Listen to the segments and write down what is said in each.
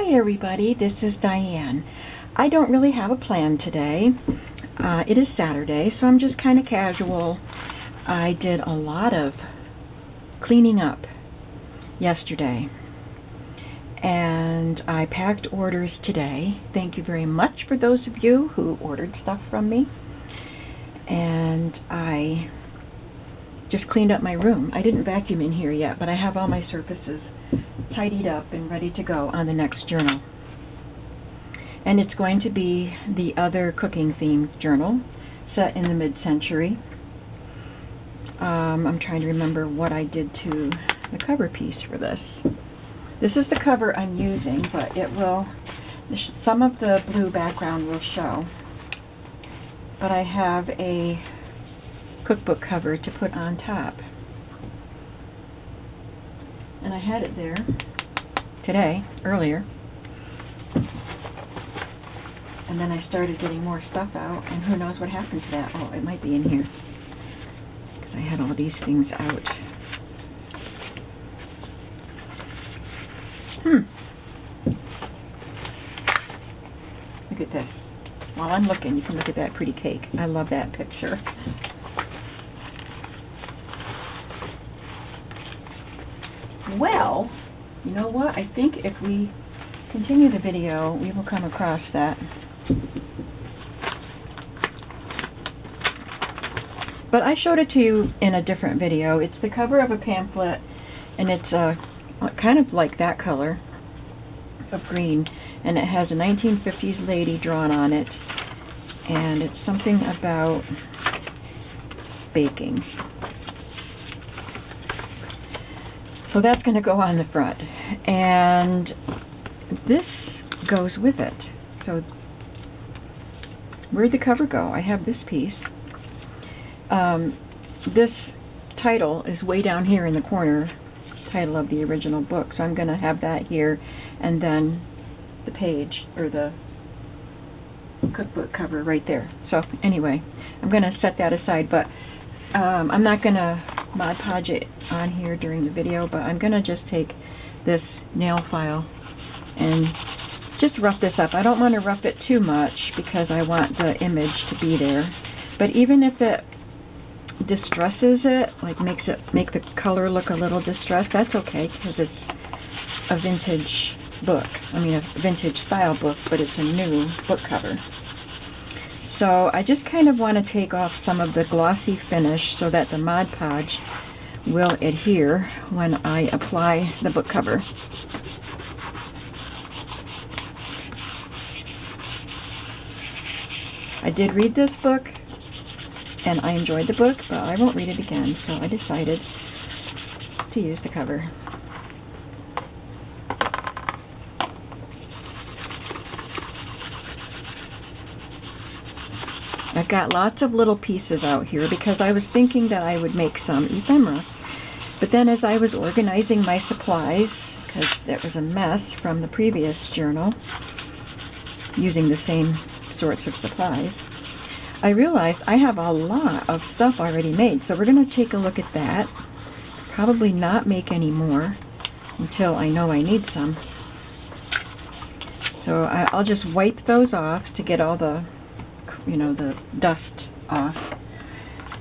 Hi everybody, this is Diane. I don't really have a plan today. It is Saturday, so I'm just kind of casual. I did a lot of cleaning up yesterday, and I packed orders today. Thank you very much for those of you who ordered stuff from me. And I just cleaned up my room. I didn't vacuum in here yet, but I have all my surfaces tidied up and ready to go on the next journal. And it's going to be the other cooking themed journal set in the mid-century. I'm trying to remember what I did to the cover piece for this. This is the cover I'm using, but it will, some of the blue background will show. But I have a cookbook cover to put on top. And I had it there today, earlier. And then I started getting more stuff out, and who knows what happened to that. Oh, it might be in here, because I had all these things out. Look at this. While I'm looking, you can look at that pretty cake. I love that picture. Well, you know what? I think if we continue the video, we will come across that. But I showed it to you in a different video. It's the cover of a pamphlet, and it's kind of like that color of green, and it has a 1950s lady drawn on it, and it's something about baking. So that's going to go on the front, and this goes with it. So where'd the cover go? I have this piece. This title is way down here in the corner, title of the original book, so I'm going to have that here, and then the page, or the cookbook cover right there. So anyway, I'm going to set that aside, but I'm not going to Mod Podge it on here during the video, but I'm going to just take this nail file and just rough this up. I don't want to rough it too much because I want the image to be there, but even if it distresses it, like make the color look a little distressed, that's okay, because it's a vintage book. I mean, a vintage style book, but it's a new book cover. So I just kind of want to take off some of the glossy finish so that the Mod Podge will adhere when I apply the book cover. I did read this book, and I enjoyed the book, but I won't read it again, so I decided to use the cover. I've got lots of little pieces out here because I was thinking that I would make some ephemera. But then as I was organizing my supplies, because that was a mess from the previous journal, using the same sorts of supplies, I realized I have a lot of stuff already made. So we're going to take a look at that. Probably not make any more until I know I need some. So I'll just wipe those off to get all the, the dust off.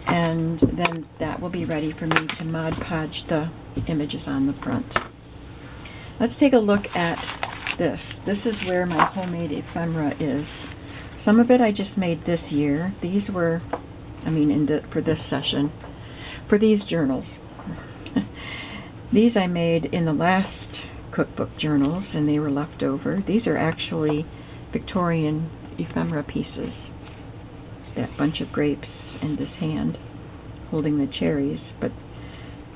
And then that will be ready for me to Mod Podge the images on the front. Let's take a look at this. This is where my homemade ephemera is. Some of it I just made this year. These were, for this session, for these journals. These I made in the last cookbook journals, and they were left over. These are actually Victorian ephemera pieces. That bunch of grapes and this hand holding the cherries, but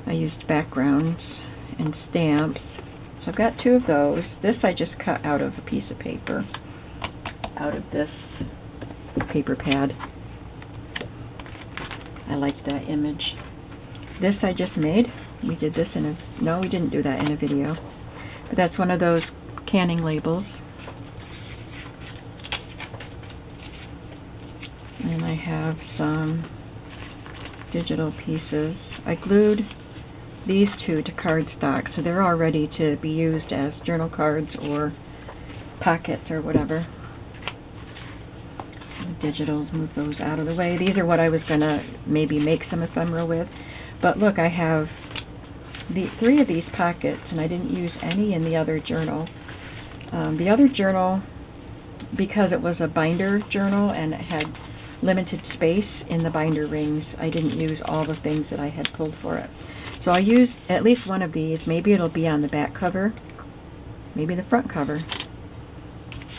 I used backgrounds and stamps. So I've got 2 of those. This I just cut out of a piece of paper, out of this paper pad. I like that image. This I just made. We did this no, we didn't do that in a video, but that's one of those canning labels. And I have some digital pieces. I glued these 2 to cardstock, so they're all ready to be used as journal cards or pockets or whatever. So the digitals, move those out of the way. These are what I was gonna maybe make some ephemera with. But look, I have the 3 of these pockets, and I didn't use any in the other journal. The other journal, because it was a binder journal and it had limited space in the binder rings, I didn't use all the things that I had pulled for it. So I'll use at least one of these. Maybe it'll be on the back cover, maybe the front cover.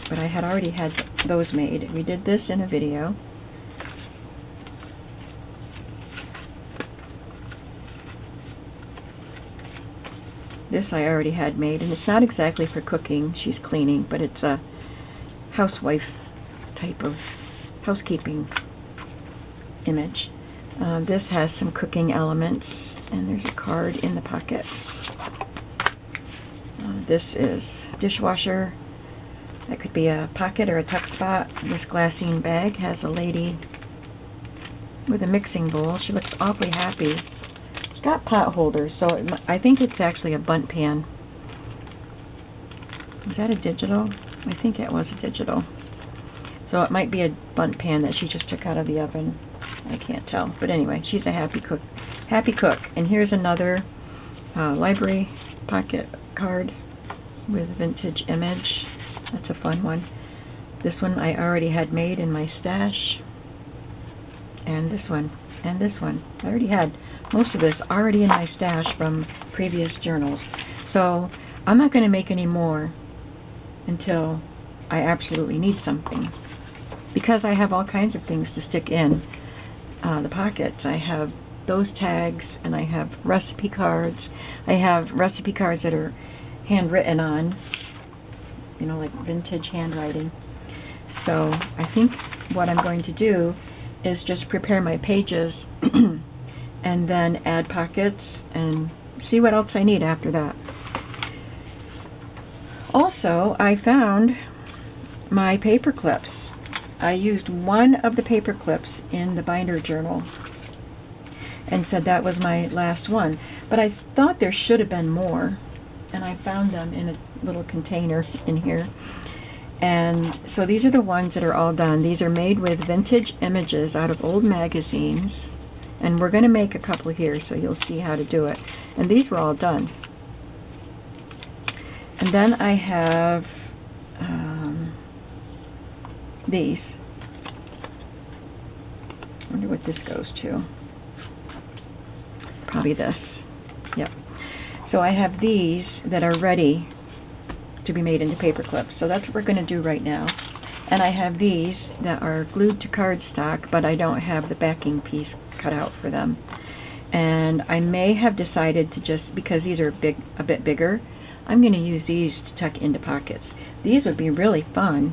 But I had already had those made. We did this in a video. This I already had made, and it's not exactly for cooking. She's cleaning, but it's a housewife type of housekeeping image. This has some cooking elements, and there's a card in the pocket. This is dishwasher. That could be a pocket or a tuck spot. This glassine bag has a lady with a mixing bowl. She looks awfully happy. It's got pot holders, so I think it's actually a bundt pan. Was that a digital? I think it was a digital. So it might be a bundt pan that she just took out of the oven. I can't tell. But anyway, she's a happy cook. Happy cook. And here's another library pocket card with a vintage image. That's a fun one. This one I already had made in my stash. And this one. And this one. I already had most of this already in my stash from previous journals. So I'm not going to make any more until I absolutely need something. Because I have all kinds of things to stick in the pockets. I have those tags, and I have recipe cards. I have recipe cards that are handwritten on, you know, like vintage handwriting. So I think what I'm going to do is just prepare my pages and then add pockets and see what else I need after that. Also, I found my paper clips. I used one of the paper clips in the binder journal and said that was my last one. But I thought there should have been more, and I found them in a little container in here. And so these are the ones that are all done. These are made with vintage images out of old magazines, and we're going to make a couple here so you'll see how to do it. And these were all done. And then I have these. I wonder what this goes to. Probably this. Yep. So I have these that are ready to be made into paper clips. So that's what we're going to do right now. And I have these that are glued to cardstock, but I don't have the backing piece cut out for them. And I may have decided to just, because these are a bit bigger, I'm going to use these to tuck into pockets. These would be really fun.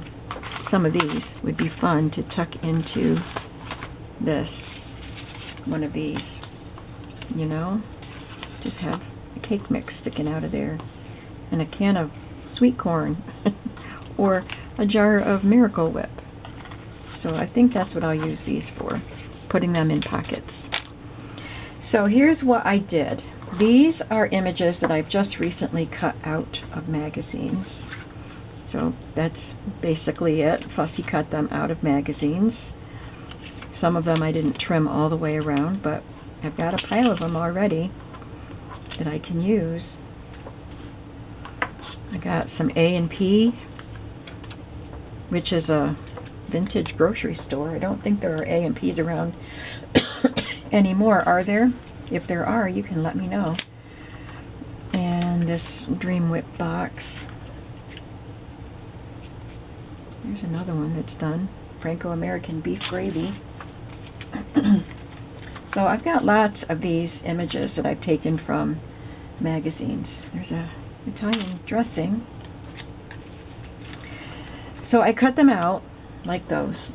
Some of these would be fun to tuck into this, one of these, you know? Just have a cake mix sticking out of there, and a can of sweet corn, or a jar of Miracle Whip. So I think that's what I'll use these for, putting them in pockets. So here's what I did. These are images that I've just recently cut out of magazines. So that's basically it. Fussy cut them out of magazines. Some of them I didn't trim all the way around, but I've got a pile of them already that I can use. I got some A&P, which is a vintage grocery store. I don't think there are A&Ps around anymore, are there? If there are, you can let me know. And this Dream Whip box. There's another one that's done. Franco-American beef gravy. So I've got lots of these images that I've taken from magazines. There's a Italian dressing. So I cut them out like those.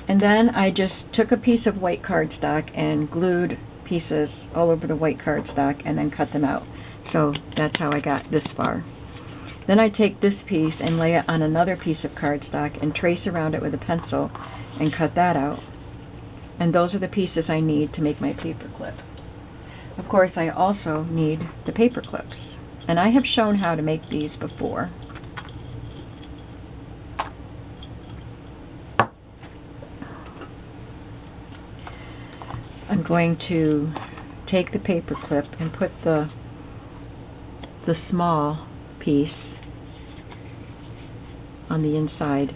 And then I just took a piece of white cardstock and glued pieces all over the white cardstock and then cut them out. So that's how I got this far. Then I take this piece and lay it on another piece of cardstock and trace around it with a pencil and cut that out. And those are the pieces I need to make my paper clip. Of course, I also need the paper clips. And I have shown how to make these before. I'm going to take the paper clip and put the small piece on the inside.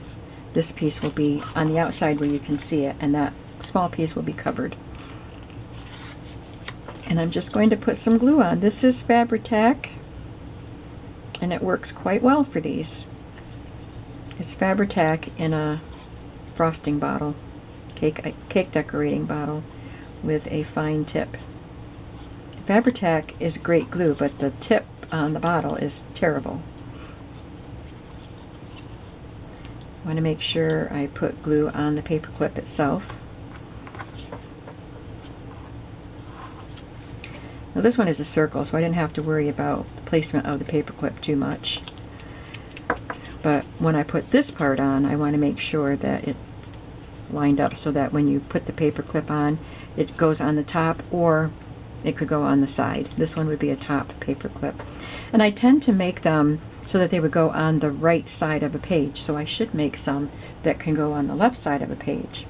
This piece will be on the outside where you can see it, and that small piece will be covered. And I'm just going to put some glue on. This is Fabri-Tac, and it works quite well for these. It's Fabri-Tac in a frosting bottle, cake decorating bottle with a fine tip. Fabri-Tac is great glue, but the tip on the bottle is terrible. I want to make sure I put glue on the paper clip itself. Now this one is a circle, so I didn't have to worry about the placement of the paper clip too much. But when I put this part on, I want to make sure that it lined up so that when you put the paper clip on, it goes on the top, or it could go on the side. This one would be a top paper clip. And I tend to make them so that they would go on the right side of a page, so I should make some that can go on the left side of a page.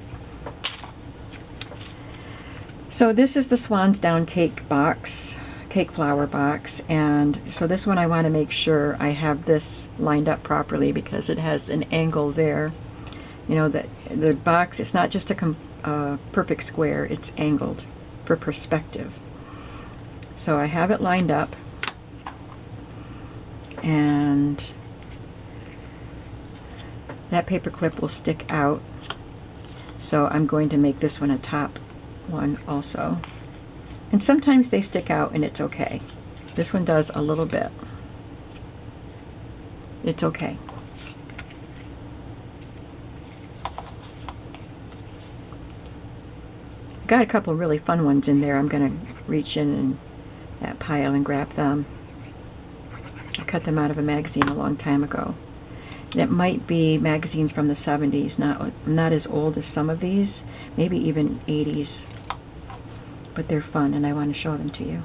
So this is the Swan's Down cake box, cake flower box, and so this one I want to make sure I have this lined up properly because it has an angle there. You know, that the box, it's not just a perfect square, it's angled for perspective. So I have it lined up, and that paper clip will stick out, so I'm going to make this one a top one also. And sometimes they stick out and it's okay. This one does a little bit. It's okay. Got a couple really fun ones in there. I'm going to reach in that pile and grab them. I cut them out of a magazine a long time ago. And it might be magazines from the 70s, not as old as some of these, maybe even 80s. But they're fun and I want to show them to you.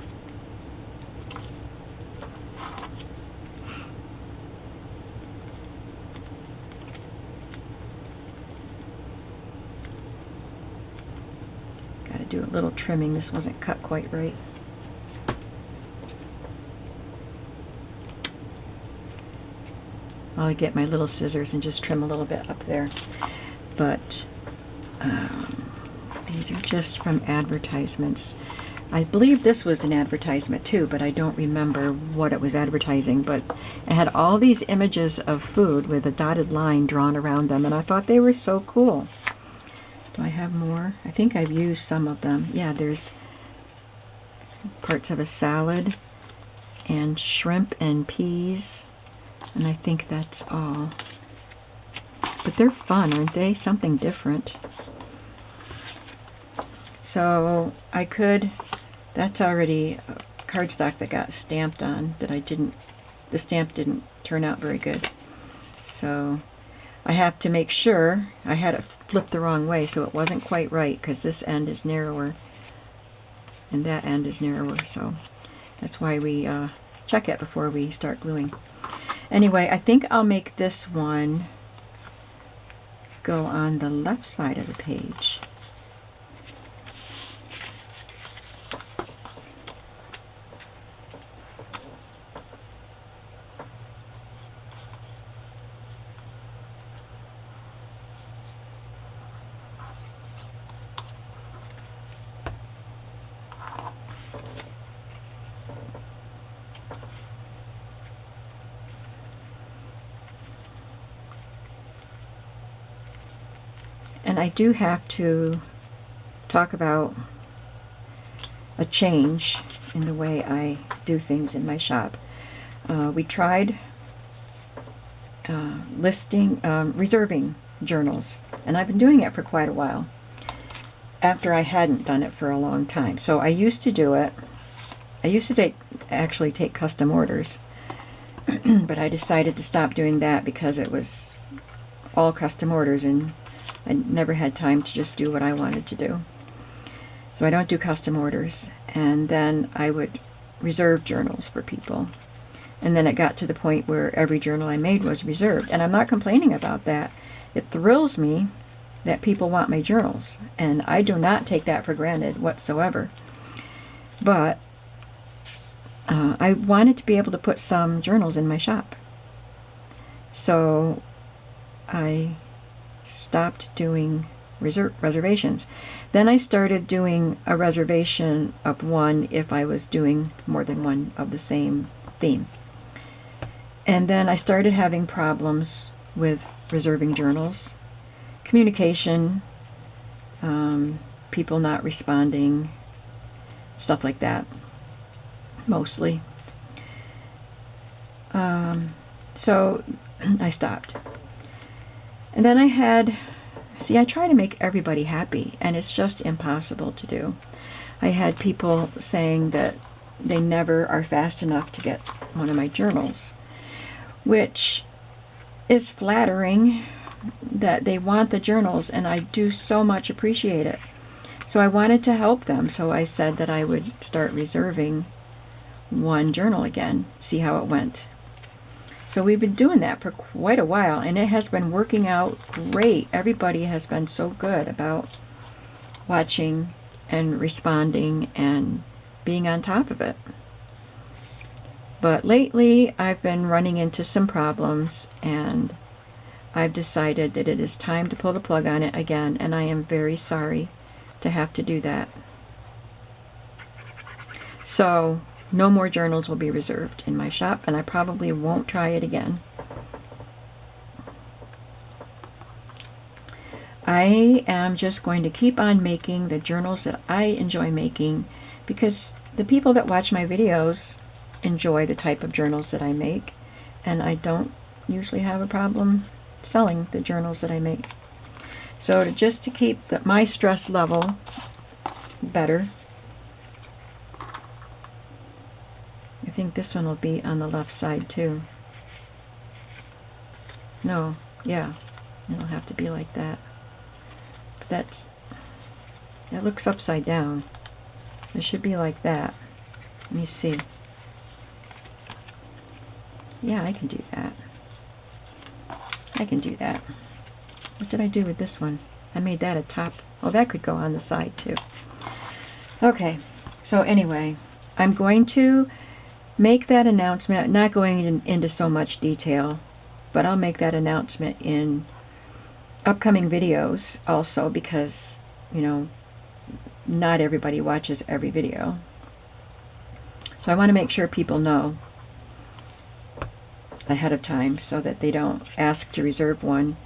Got to do a little trimming. This wasn't cut quite right. I'll get my little scissors and just trim a little bit up there. But these are just from advertisements. I believe this was an advertisement too, but I don't remember what it was advertising. But it had all these images of food with a dotted line drawn around them, and I thought they were so cool. Do I have more? I think I've used some of them. Yeah, there's parts of a salad and shrimp and peas, and I think that's all. But they're fun, aren't they? Something different. So I could, that's already cardstock that got stamped on that the stamp didn't turn out very good. So I have to make sure, I had it flipped the wrong way, so it wasn't quite right because this end is narrower and that end is narrower, so that's why we check it before we start gluing. Anyway, I think I'll make this one go on the left side of the page. And I do have to talk about a change in the way I do things in my shop. We tried reserving journals, and I've been doing it for quite a while after I hadn't done it for a long time. So I used to do it. I used to actually take custom orders, but I decided to stop doing that because it was all custom orders and I never had time to just do what I wanted to do. So I don't do custom orders. And then I would reserve journals for people. And then it got to the point where every journal I made was reserved. And I'm not complaining about that. It thrills me that people want my journals, and I do not take that for granted whatsoever. But I wanted to be able to put some journals in my shop. So I stopped doing reservations. Then I started doing a reservation of one if I was doing more than one of the same theme. And then I started having problems with reserving journals. Communication, people not responding, stuff like that, mostly. So I stopped. And then I try to make everybody happy, and it's just impossible to do. I had people saying that they never are fast enough to get one of my journals, which is flattering that they want the journals, and I do so much appreciate it. So I wanted to help them, so I said that I would start reserving one journal again, see how it went. So we've been doing that for quite a while, and it has been working out great. Everybody has been so good about watching and responding and being on top of it. But lately, I've been running into some problems, and I've decided that it is time to pull the plug on it again, and I am very sorry to have to do that. So no more journals will be reserved in my shop, and I probably won't try it again. I am just going to keep on making the journals that I enjoy making, because the people that watch my videos enjoy the type of journals that I make, and I don't usually have a problem selling the journals that I make. So just to keep my stress level better, I think this one will be on the left side too. No, yeah, it'll have to be like that. But it looks upside down. It should be like that. Let me see. Yeah, I can do that. I can do that. What did I do with this one? I made that a top. Oh, that could go on the side too. Okay, so anyway, I'm going to make that announcement, not going into so much detail, but I'll make that announcement in upcoming videos also, because, you know, not everybody watches every video. So I want to make sure people know ahead of time so that they don't ask to reserve one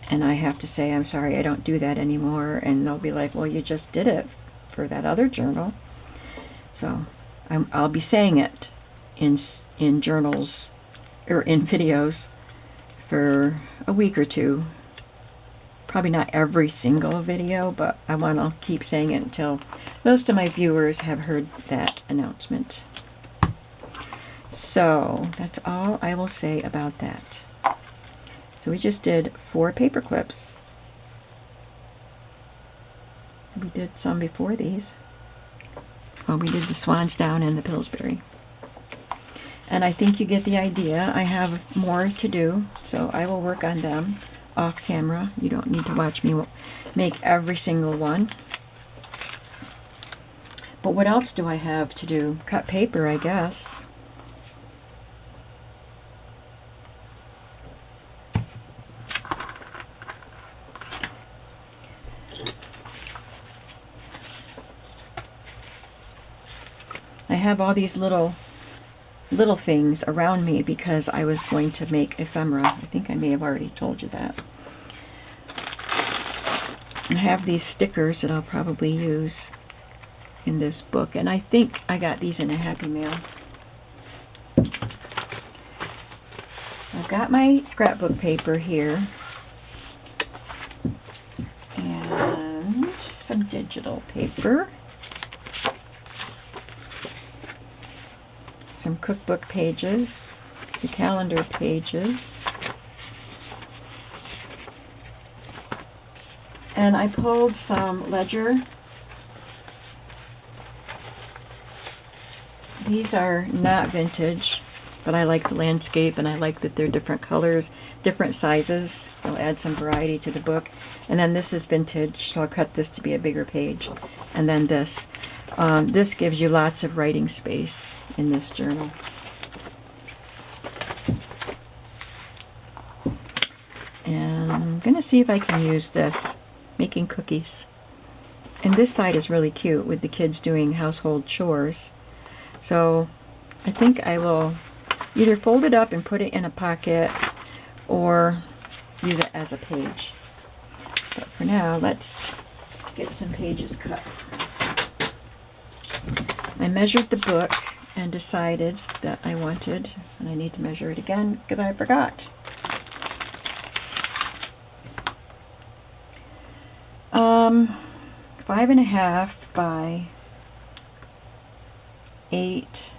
and I have to say, I'm sorry, I don't do that anymore, and they'll be like, well, you just did it for that other journal. So I'll be saying it in journals or in videos for a week or two. Probably not every single video, but I want to keep saying it until most of my viewers have heard that announcement. So that's all I will say about that. So we just did 4 paper clips. We did some before these. Well, we did the Swan's Down and the Pillsbury. And I think you get the idea. I have more to do, so I will work on them off camera. You don't need to watch me make every single one. But what else do I have to do? Cut paper, I guess. I have all these little things around me because I was going to make ephemera. I think I may have already told you that. I have these stickers that I'll probably use in this book, and I think I got these in a Happy Mail. I've got my scrapbook paper here and some digital paper, some cookbook pages, the calendar pages, and I pulled some ledger. These are not vintage. but I like the landscape, and I like that they're different colors, different sizes. It'll add some variety to the book. And then this is vintage, so I'll cut this to be a bigger page. And then this. This gives you lots of writing space in this journal. And I'm going to see if I can use this, making cookies. And this side is really cute with the kids doing household chores. So I think I will either fold it up and put it in a pocket or use it as a page. But for now, let's get some pages cut. I measured the book and decided that I wanted, and I need to measure it again because I forgot. Um, 5.5 by 8.25,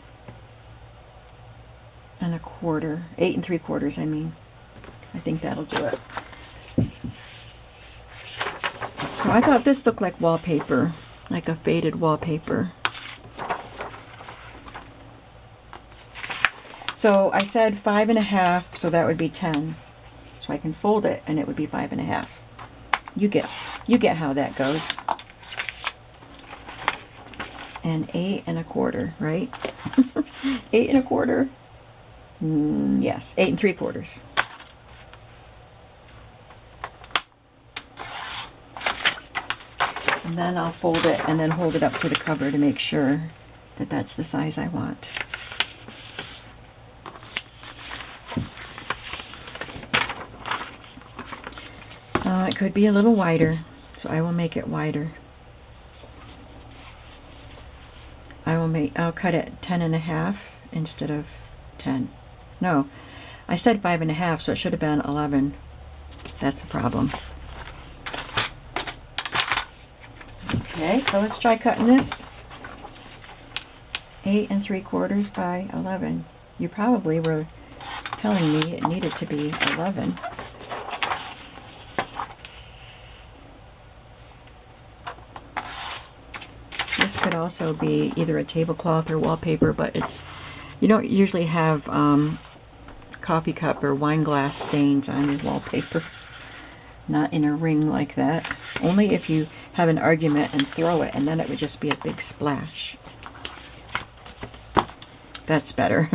8 3/4, I mean. I think that'll do it. So I thought this looked like wallpaper, like a faded wallpaper. So I said 5.5, so that would be 10. So I can fold it and it would be 5.5. You get how that goes. And 8.25, right? 8.25. Yes, 8 3/4. And then I'll fold it and then hold it up to the cover to make sure that that's the size I want. It could be a little wider, so I will make it wider. I'll cut it 10.5 instead of 10. No, I said 5.5, so it should have been 11. That's the problem. Okay, so let's try cutting this. 8 3/4 by 11. You probably were telling me it needed to be 11. This could also be either a tablecloth or wallpaper, but you don't usually have coffee cup or wine glass stains on your wallpaper. Not in a ring like that. Only if you have an argument and throw it, and then it would just be a big splash. That's better.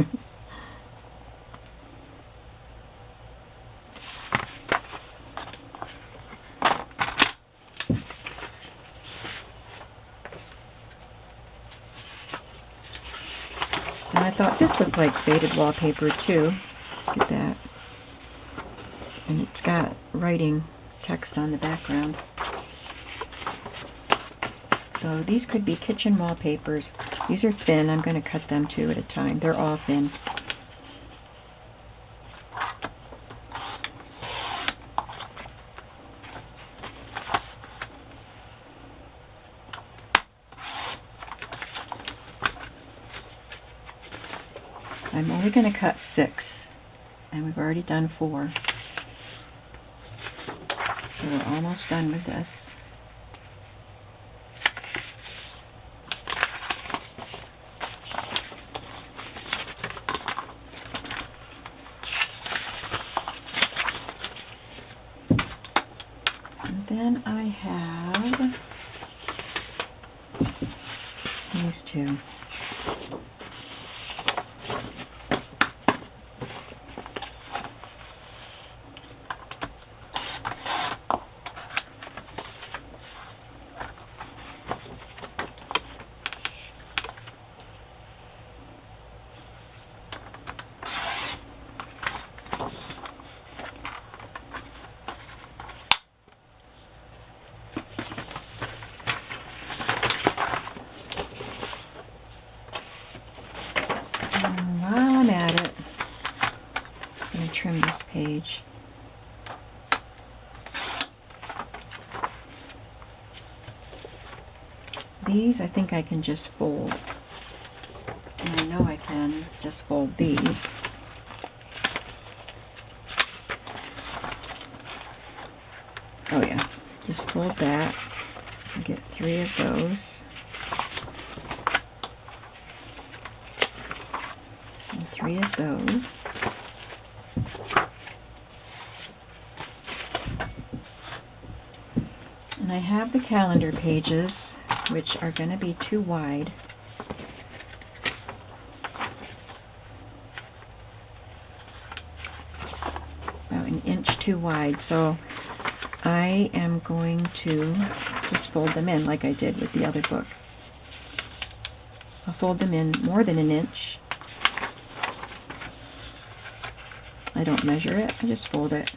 And I thought this looked like faded wallpaper too. Look at that. And it's got writing text on the background. So these could be kitchen wallpapers. These are thin. I'm going to cut them 2 at a time. They're all thin. I'm only going to cut 6, and we've already done 4. So we're almost done with this. And then I have these 2. Trim this page. These I think I can just fold. And I know I can just fold these. Oh yeah, just fold that. I'll get 3 of those. And 3 copy of those. And I have the calendar pages, which are going to be too wide. About an inch too wide, so I am going to just fold them in like I did with the other book. I'll fold them in more than an inch. I don't measure it, I just fold it.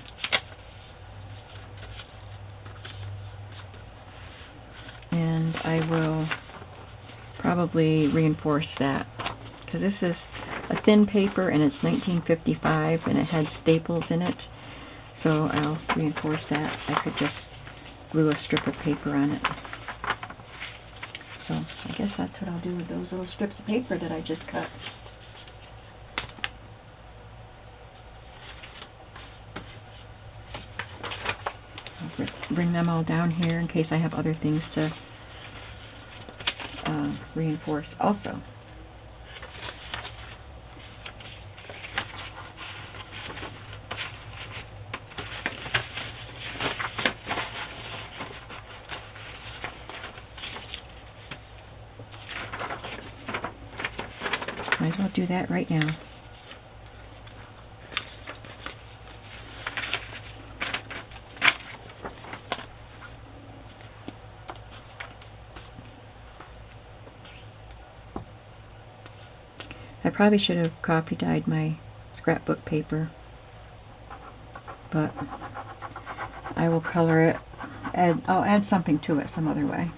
And I will probably reinforce that, because this is a thin paper and it's 1955 and it had staples in it. So I'll reinforce that. I could just glue a strip of paper on it. So I guess that's what I'll do with those little strips of paper that I just cut. I'll bring them all down here in case I have other things to reinforce also. Might as well do that right now. I probably should have copy dyed my scrapbook paper, but I will color it. I'll add something to it some other way.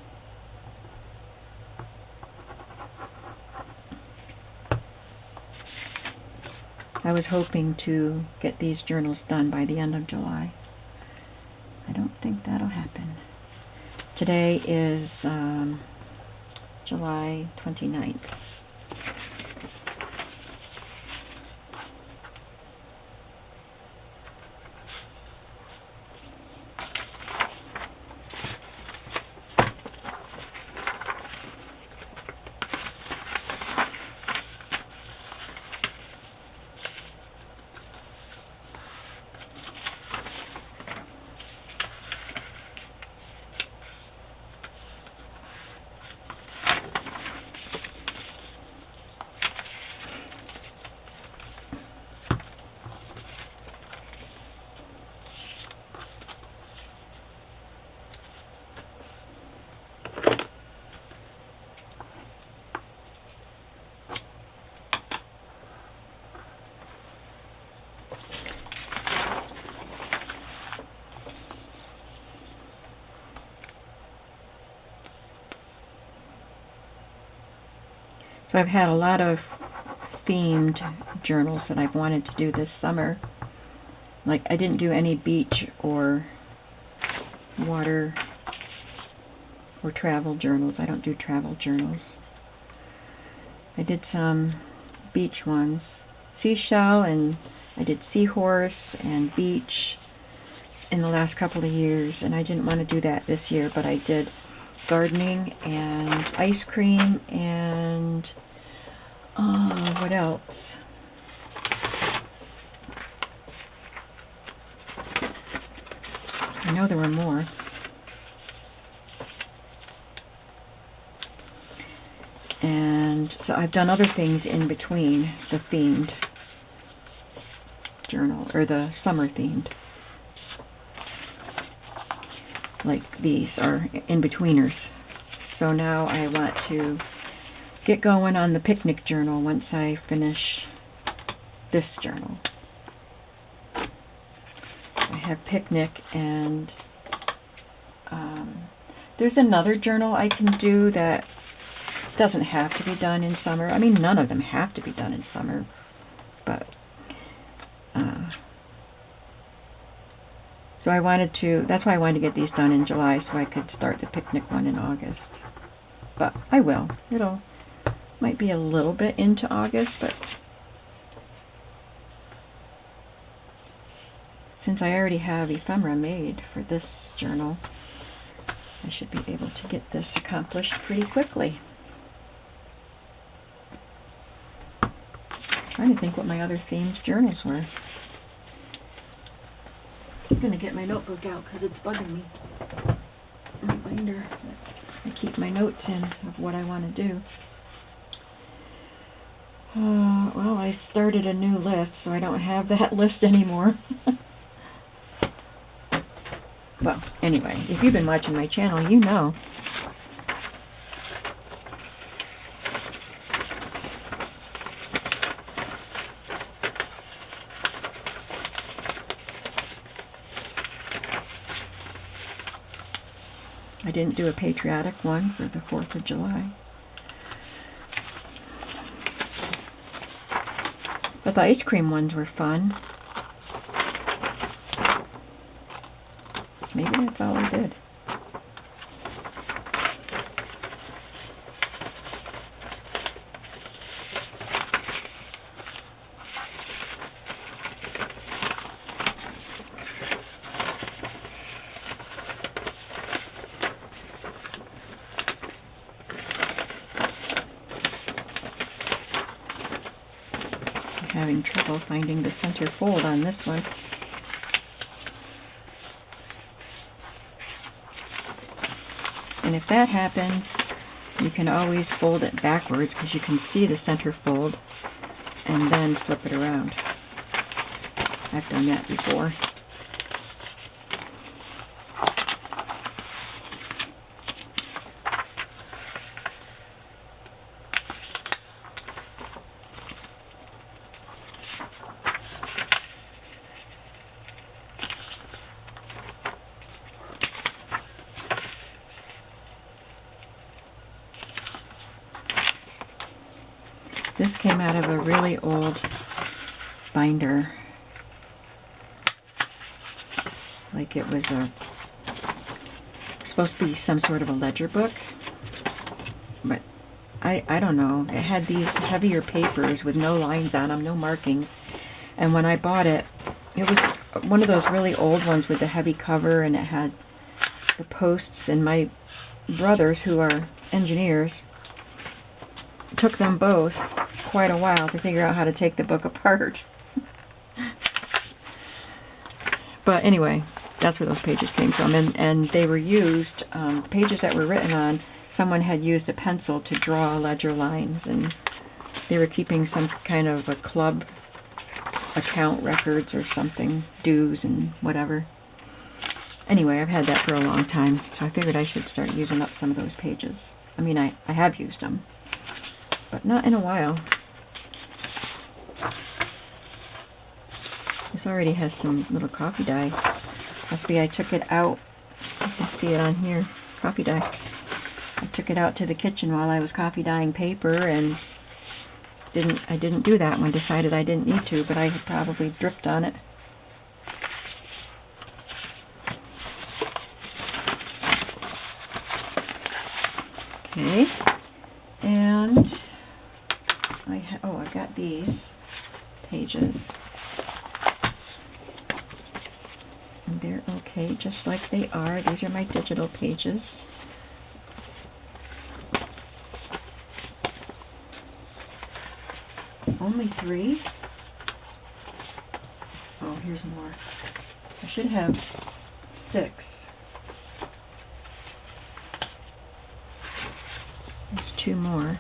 I was hoping to get these journals done by the end of July. I don't think that'll happen. Today is July 29th. So I've had a lot of themed journals that I've wanted to do this summer. Like, I didn't do any beach or water or travel journals. I don't do travel journals. I did some beach ones. Seashell, and I did seahorse and beach in the last couple of years, and I didn't want to do that this year, but I did gardening and ice cream and what else? I know there were more. And so I've done other things in between the themed journal, or the summer themed. Like these are in-betweeners. So now I want to get going on the picnic journal once I finish this journal. I have picnic, and there's another journal I can do that doesn't have to be done in summer. I mean, none of them have to be done in summer, but so I wanted to, that's why I wanted to get these done in July so I could start the picnic one in August. But I will. Might be a little bit into August, but since I already have ephemera made for this journal, I should be able to get this accomplished pretty quickly. trying to think what my other themed journals were. I'm going to get my notebook out because it's bugging me. My binder. I keep my notes in of what I want to do. Well, I started a new list, so I don't have that list anymore. Well, anyway, if you've been watching my channel, you know. I didn't do a patriotic one for the 4th of July. But the ice cream ones were fun. Maybe that's all I did. Having trouble finding the center fold on this one. And if that happens, you can always fold it backwards because you can see the center fold and then flip it around. I've done that before. This came out of a really old binder. Like it was supposed to be some sort of a ledger book. But I don't know. It had these heavier papers with no lines on them, no markings. And when I bought it, it was one of those really old ones with the heavy cover, and it had the posts, and my brothers, who are engineers, took them both quite a while to figure out how to take the book apart. But anyway, that's where those pages came from, and they were used, pages that were written on, someone had used a pencil to draw ledger lines, and they were keeping some kind of a club account records or something, dues and whatever. Anyway, I've had that for a long time, so I figured I should start using up some of those pages. I mean, I have used them, but not in a while. This already has some little coffee dye. Must be I took it out. You can see it on here. Coffee dye. I took it out to the kitchen while I was coffee dyeing paper, and I didn't do that one. Decided I didn't need to, but I had probably dripped on it. Okay, and I've got these pages. And they're okay, just like they are. These are my digital pages. Only 3. Oh, here's more. I should have 6. There's 2 more.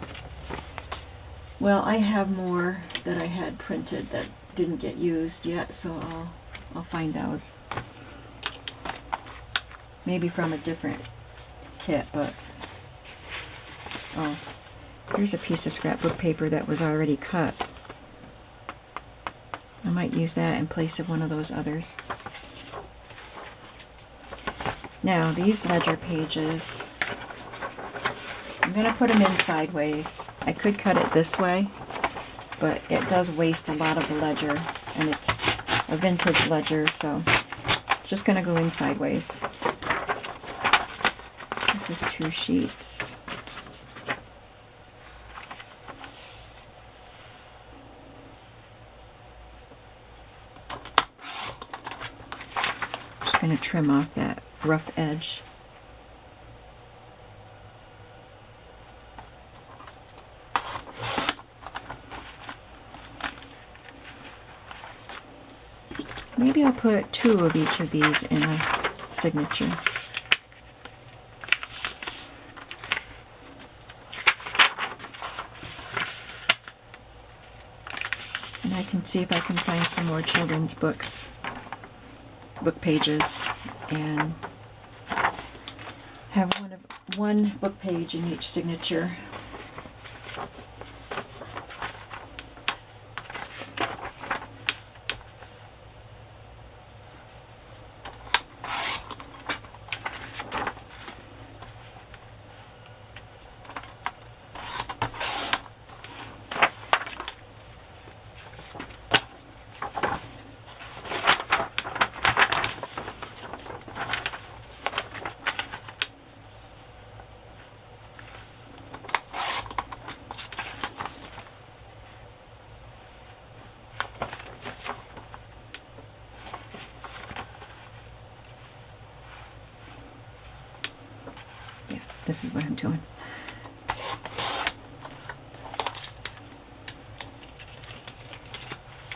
Well, I have more that I had printed that didn't get used yet, so I'll find those. Maybe from a different kit, but oh, here's a piece of scrapbook paper that was already cut. I might use that in place of one of those others. Now, these ledger pages, I'm going to put them in sideways. I could cut it this way, but it does waste a lot of the ledger, and it's a vintage ledger, so just going to go in sideways. This is 2 sheets. Just going to trim off that rough edge. Maybe I'll put 2 of each of these in a signature. And I can see if I can find some more children's books, book pages, and have one book page in each signature. This is what I'm doing.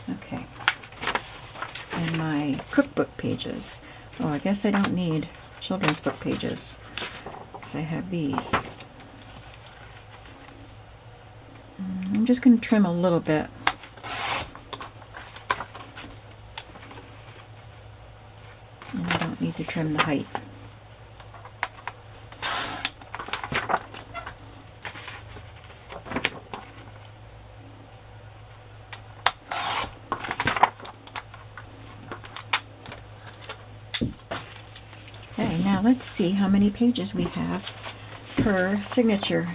Okay. And my cookbook pages. Oh, I guess I don't need children's book pages because I have these. I'm just going to trim a little bit. And I don't need to trim the height. Okay, now let's see how many pages we have per signature.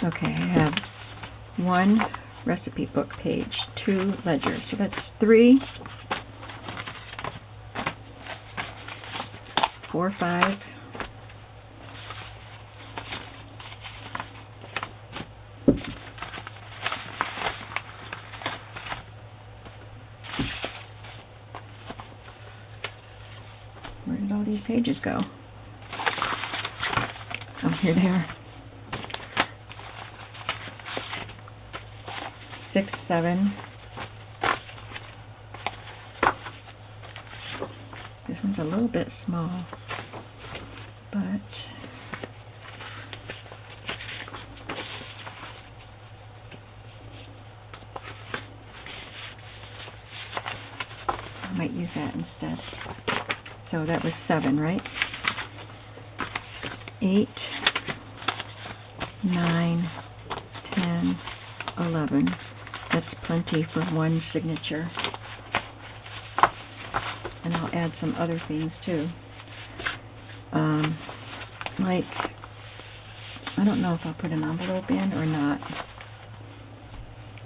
Okay, I have 1 recipe book page, 2 ledgers, so that's 3, 4, 5, 'Where did all these pages go? Oh, here they are. 6, 7. This one's a little bit small, but I might use that instead. So that was 7, right? 8, 9, 10, 11. That's plenty for 1 signature. And I'll add some other things too. Like, I don't know if I'll put an envelope in or not.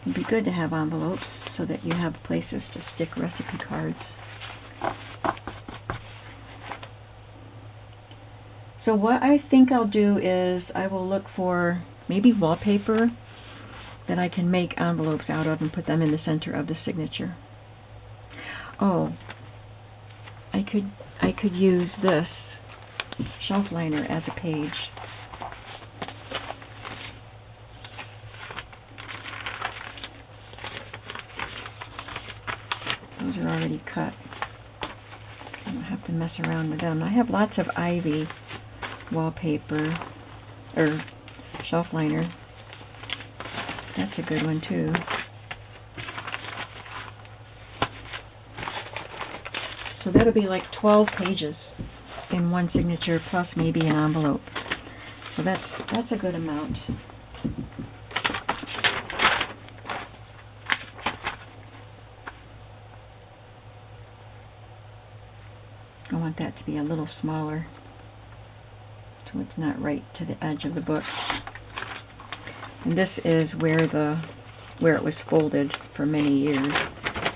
It'd be good to have envelopes so that you have places to stick recipe cards. So what I think I'll do is I will look for maybe wallpaper that I can make envelopes out of and put them in the center of the signature. Oh, I could use this shelf liner as a page. Those are already cut. I don't have to mess around with them. I have lots of ivy wallpaper or shelf liner. That's a good one too. So that'll be like 12 pages in 1 signature plus maybe an envelope. So that's a good amount. I want that to be a little smaller so it's not right to the edge of the book. And this is where the where it was folded for many years.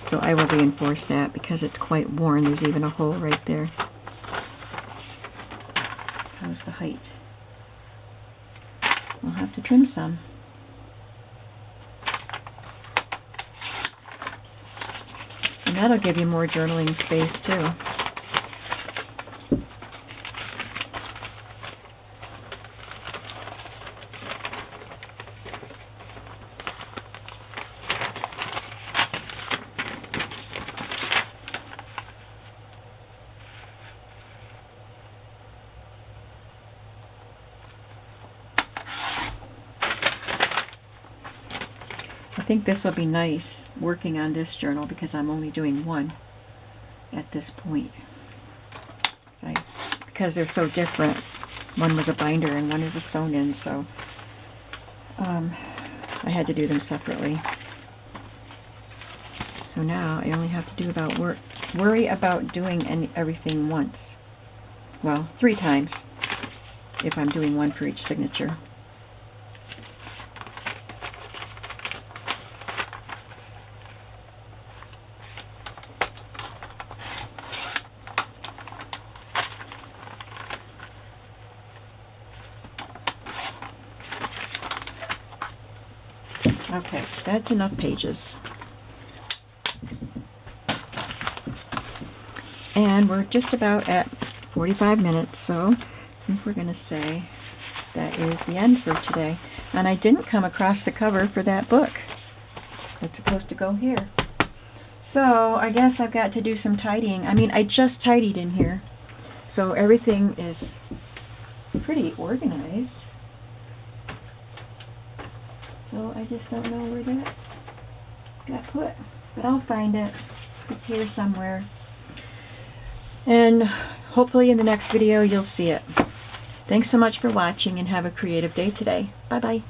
So I will reinforce that because it's quite worn. There's even a hole right there. How's the height? We'll have to trim some. And that'll give you more journaling space too. I think this will be nice working on this journal because I'm only doing one at this point. Because they're so different. One was a binder and one is a sewn in, so I had to do them separately. So now I only have to do about worry about doing everything once. Well, 3 times if I'm doing one for each signature. Okay, that's enough pages. And we're just about at 45 minutes, so I think we're going to say that is the end for today. And I didn't come across the cover for that book. It's supposed to go here. So I guess I've got to do some tidying. I mean, I just tidied in here. So everything is pretty organized. So I just don't know where that got put. But I'll find it. It's here somewhere. And hopefully in the next video you'll see it. Thanks so much for watching and have a creative day today. Bye-bye.